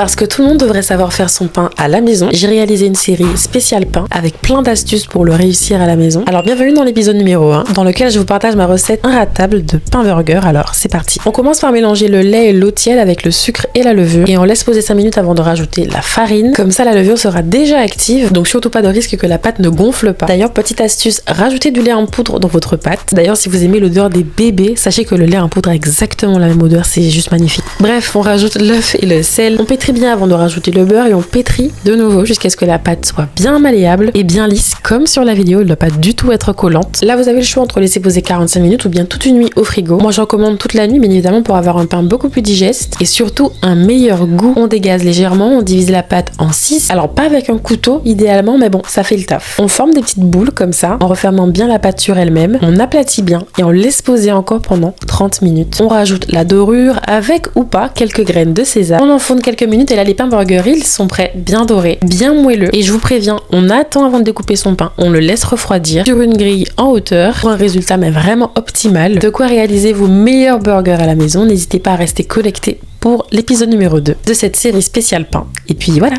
Parce que tout le monde devrait savoir faire son pain à la maison, j'ai réalisé une série spéciale pain avec plein d'astuces pour le réussir à la maison. Alors bienvenue dans l'épisode numéro 1 dans lequel je vous partage ma recette inratable de pain burger. Alors c'est parti. On commence par mélanger le lait et l'eau tiède avec le sucre et la levure et on laisse poser 5 minutes avant de rajouter la farine. Comme ça la levure sera déjà active, donc surtout pas de risque que la pâte ne gonfle pas. D'ailleurs petite astuce, rajoutez du lait en poudre dans votre pâte. D'ailleurs si vous aimez l'odeur des bébés, sachez que le lait en poudre a exactement la même odeur, c'est juste magnifique. Bref, on rajoute l'œuf et le sel. On pétrit bien avant de rajouter le beurre et on pétrit de nouveau jusqu'à ce que la pâte soit bien malléable et bien lisse comme sur la vidéo, elle ne doit pas du tout être collante. Là vous avez le choix entre laisser poser 45 minutes ou bien toute une nuit au frigo. Moi j'en recommande toute la nuit bien évidemment pour avoir un pain beaucoup plus digeste et surtout un meilleur goût. On dégaze légèrement, on divise la pâte en 6, alors pas avec un couteau idéalement mais bon ça fait le taf. On forme des petites boules comme ça en refermant bien la pâte sur elle-même, on aplatit bien et on laisse poser encore pendant 30 minutes. On rajoute la dorure avec ou pas quelques graines de sésame. On enfourne quelques minutes et là les pains burgers ils sont prêts, bien dorés, bien moelleux et je vous préviens, on attend avant de découper son pain, on le laisse refroidir sur une grille en hauteur pour un résultat mais vraiment optimal. De quoi réaliser vos meilleurs burgers à la maison. N'hésitez pas à rester connecté pour l'épisode numéro 2 de cette série spéciale pain. Et puis voilà.